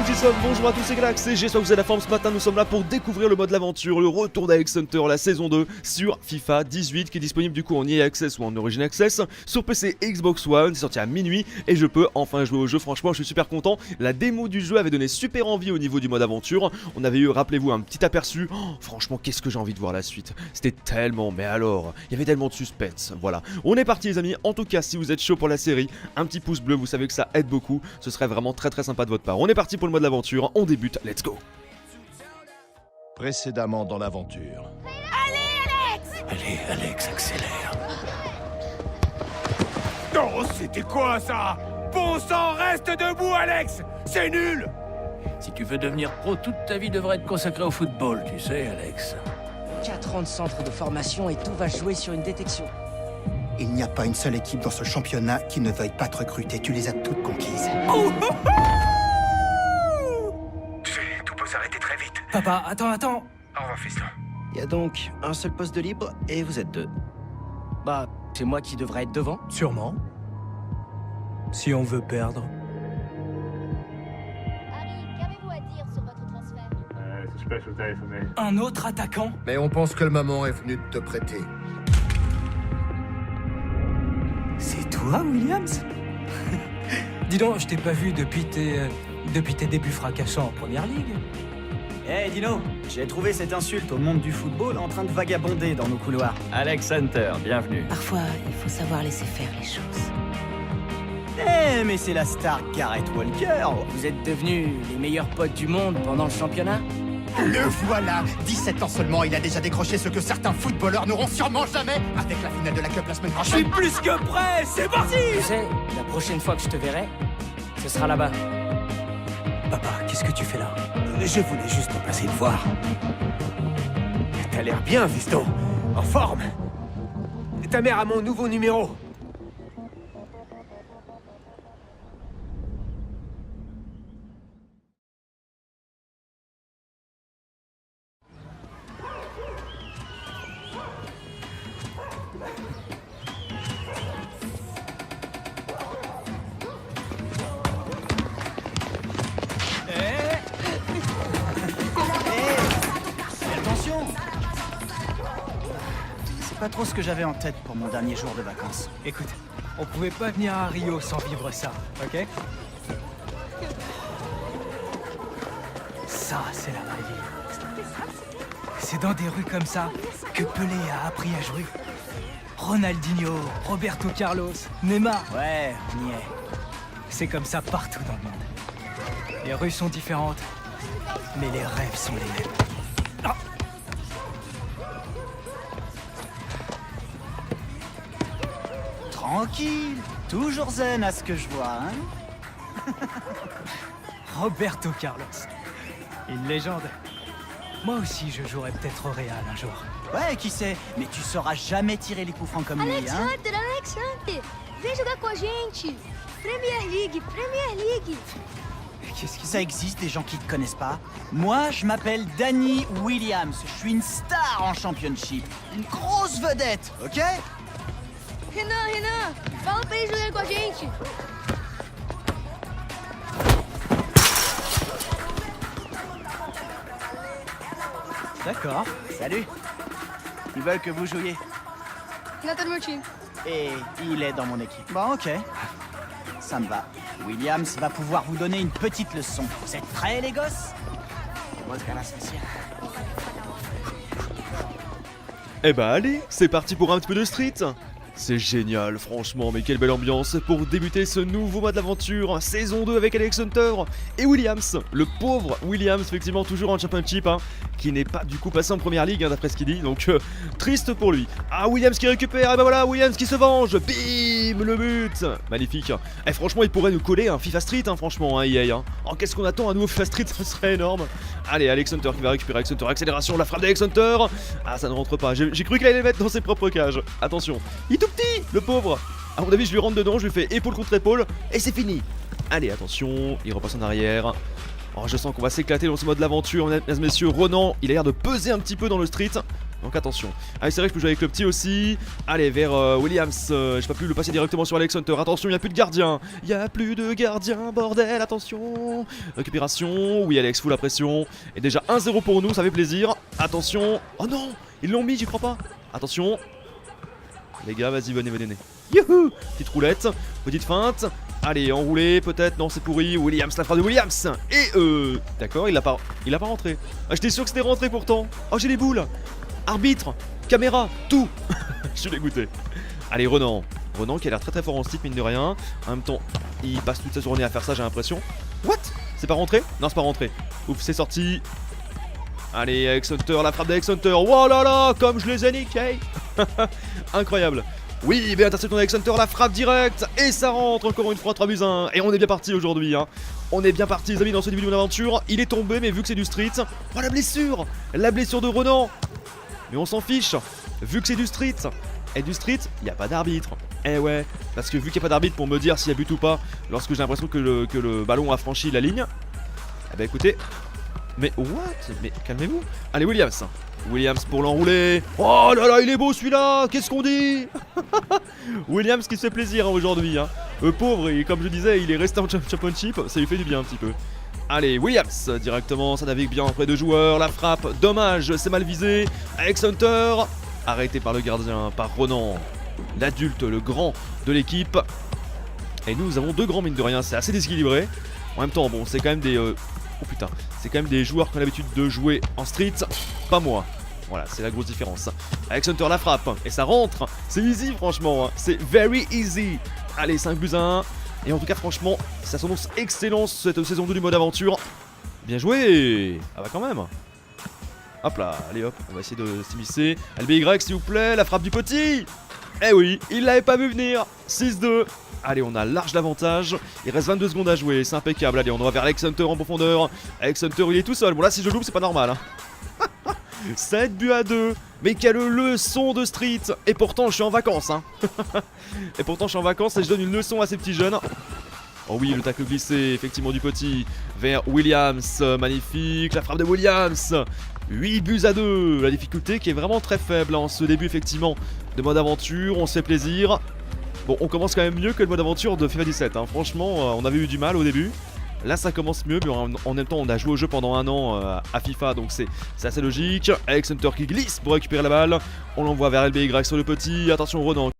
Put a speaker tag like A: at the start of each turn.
A: nous y sommes, bonjour à tous et Galax, et j'espère que vous avez la forme. Ce matin nous sommes là pour découvrir le mode l'aventure, le retour d'Alex Hunter, la saison 2 sur FIFA 18 qui est disponible du coup en EA Access ou en Origin Access sur PC et Xbox One. C'est sorti à minuit et je peux enfin jouer au jeu. Franchement je suis super content, la démo du jeu avait donné super envie au niveau du mode aventure. On avait eu, rappelez-vous, un petit aperçu. Franchement qu'est-ce que j'ai envie de voir la suite. C'était tellement, mais alors, il y avait tellement de suspense. Voilà, on est parti les amis. En tout cas si vous êtes chaud pour la série, un petit pouce bleu, vous savez que ça aide beaucoup. Ce serait vraiment très sympa de votre part. On est parti pour le mode l'aventure, on débute, let's go.
B: Précédemment dans l'aventure.
C: Allez, Alex, accélère.
D: Non, c'était quoi ça? Bon sang, reste debout, Alex! C'est nul!
C: Si tu veux devenir pro, toute ta vie devrait être consacrée au football, tu sais, Alex.
E: 4 ans de centre de formation et tout va jouer sur une détection.
F: Il n'y a pas une seule équipe dans ce championnat qui ne veuille pas te recruter. Tu les as toutes conquises.
D: Tout peut s'arrêter très vite.
E: Papa, attends.
D: Au revoir, fiston.
E: Il y a donc un seul poste de libre et vous êtes 2. Bah, c'est moi qui devrais être devant.
G: Sûrement. Si on veut perdre.
H: Harry, qu'avez-vous à dire sur votre transfert?
G: Un autre attaquant?
B: Mais on pense que le moment est venu de te prêter.
G: C'est toi, Williams? Dis donc, je t'ai pas vu depuis tes débuts fracassants en première ligue.
I: Hey Dino, j'ai trouvé cette insulte au monde du football en train de vagabonder dans nos couloirs.
C: Alex Hunter, bienvenue.
J: Parfois, il faut savoir laisser faire les choses.
I: Eh, mais c'est la star Gareth Walker.
E: Vous êtes devenus les meilleurs potes du monde pendant le championnat?
F: Le voilà. 17 ans seulement, il a déjà décroché ce que certains footballeurs n'auront sûrement jamais avec la finale de la Cup la semaine
G: Je suis
F: prochaine.
G: plus que prêt, c'est parti!
E: Tu sais, la prochaine fois que je te verrai, ce sera là-bas.
G: Papa, qu'est-ce que tu fais là?
D: Je voulais juste passer le voir. T'as l'air bien, fiston. En forme. Ta mère a mon nouveau numéro.
I: Attention. C'est pas trop ce que j'avais en tête pour mon dernier jour de vacances.
G: Écoute, on pouvait pas venir à Rio sans vivre ça, ok? Ça, c'est la vraie vie. C'est dans des rues comme ça que Pelé a appris à jouer. Ronaldinho, Roberto Carlos, Neymar.
I: Ouais, on y est.
G: C'est comme ça partout dans le monde. Les rues sont différentes, mais les rêves sont les mêmes. Ah.
I: Tranquille, toujours zen à ce que je vois, hein.
G: Roberto Carlos. Une légende. Moi aussi, je jouerai peut-être au Real un jour.
I: Ouais, qui sait, mais tu sauras jamais tirer les coups francs comme lui, hein.
H: Alex Hunter, vem jogar com a gente. Premier League.
G: Qu'est-ce qui
I: Ça existe des gens qui te connaissent pas. Moi, je m'appelle Danny Williams. Je suis une star en championship. Une grosse vedette, ok?
H: Renan, fala pra ele jogar com a gente.
G: D'accord.
I: Salut. Ils veulent que vous jouiez.
H: Renan tá no meu time.
I: Et il est dans mon équipe. Bon, ok. Ça me va. Williams va pouvoir vous donner une petite leçon. Vous êtes prêts, les gosses?
A: Eh bah allez, c'est parti pour un petit peu de street. C'est génial, franchement, mais quelle belle ambiance pour débuter ce nouveau mode d'aventure, saison 2 avec Alex Hunter et Williams, le pauvre Williams, effectivement toujours en championship, qui n'est pas du coup passé en première ligue, d'après ce qu'il dit, donc triste pour lui. Ah, Williams qui récupère, et bah voilà, Williams qui se venge, bim, le but, magnifique. Et franchement, il pourrait nous coller un FIFA Street, franchement, EA. Oh, qu'est-ce qu'on attend, un nouveau FIFA Street, ce serait énorme. Allez, Alex Hunter qui va récupérer Alex Hunter, accélération, la frappe d'Alex Hunter. Ah, ça ne rentre pas, j'ai cru qu'il allait les mettre dans ses propres cages, attention. Il est tout petit, le pauvre. À mon avis, je lui rentre dedans, je lui fais épaule contre épaule, et c'est fini. Allez, attention, il repasse en arrière. Oh, je sens qu'on va s'éclater dans ce mode d'aventure, mesdames et messieurs. Ronan, il a l'air de peser un petit peu dans le street. Donc attention. Allez, c'est vrai que je peux jouer avec le petit aussi. Allez, vers Williams. J'ai pas pu le passer directement sur Alex Hunter. Attention, il n'y a plus de gardien. Il n'y a plus de gardien, bordel. Attention. Récupération. Oui, Alex, fout la pression. Et déjà 1-0 pour nous, ça fait plaisir. Attention. Oh non, ils l'ont mis, j'y crois pas. Attention. Les gars, vas-y, venez. Youhou. Petite roulette. Petite feinte. Allez, enroulé peut-être. Non, c'est pourri. Williams, la frappe de Williams. Et d'accord, il a pas rentré. Ah, j'étais sûr que c'était rentré pourtant. Oh, j'ai les boules. Arbitre, caméra, tout. Je suis dégoûté. Allez, Renan qui a l'air très fort en slip, mine de rien. En même temps, il passe toute sa journée à faire ça, j'ai l'impression. What? C'est pas rentré? Non, c'est pas rentré. Ouf, c'est sorti. Allez, Alex Hunter, la frappe d'Alex Hunter. Oh là là, comme je les ai niqués. Incroyable. Oui, bien interception d'Alex Hunter, la frappe directe. Et ça rentre encore une fois, 3-1. Et on est bien parti aujourd'hui, hein. On est bien parti, les amis, dans ce début de mon aventure. Il est tombé, mais vu que c'est du street. Oh, la blessure de Renan. Mais on s'en fiche, vu que c'est du street. Et du street, il n'y a pas d'arbitre. Eh ouais, parce que vu qu'il n'y a pas d'arbitre pour me dire s'il y a but ou pas, lorsque j'ai l'impression que le ballon a franchi la ligne. Eh ben écoutez, mais what? Mais calmez-vous. Allez, Williams pour l'enrouler. Oh là là, il est beau celui-là. Qu'est-ce qu'on dit? Williams qui se fait plaisir hein, aujourd'hui. Hein. Pauvre, et comme je disais, il est resté en championship. Ça lui fait du bien un petit peu. Allez, Williams, directement, ça navigue bien auprès de joueurs. La frappe, dommage, c'est mal visé. Alex Hunter, arrêté par le gardien, par Renan, l'adulte, le grand de l'équipe. Et nous avons deux grands, mine de rien, c'est assez déséquilibré. En même temps, bon, c'est quand même des... Oh putain, c'est quand même des joueurs qui ont l'habitude de jouer en street, pas moi. Voilà, c'est la grosse différence. Alex Hunter, la frappe, et ça rentre. C'est easy, franchement, hein. C'est very easy. Allez, 5-1. Et en tout cas, franchement, ça s'annonce excellent cette saison 2 du mode aventure. Bien joué. Ah bah quand même. Hop là, allez hop, on va essayer de s'immiscer. LBY s'il vous plaît, la frappe du petit. Eh oui, il l'avait pas vu venir. 6-2. Allez, on a large l'avantage. Il reste 22 secondes à jouer, c'est impeccable. Allez, on va vers Alex Hunter en profondeur. Alex Hunter, il est tout seul. Bon là, si je loupe, c'est pas normal. Hein. 7-2. Mais quelle leçon de street. Et pourtant, je suis en vacances. Hein. Et pourtant, je suis en vacances et je donne une leçon à ces petits jeunes. Oh oui, le tacle glissé, effectivement, du petit vers Williams. Magnifique, la frappe de Williams. 8-2. La difficulté qui est vraiment très faible en ce début, effectivement, de mode aventure. On se fait plaisir. Bon, on commence quand même mieux que le mode aventure de FIFA 17. Hein. Franchement, on avait eu du mal au début. Là, ça commence mieux, mais en même temps, on a joué au jeu pendant un an à FIFA, donc c'est assez logique. Alex Hunter qui glisse pour récupérer la balle. On l'envoie vers LBY sur le petit. Attention, Renan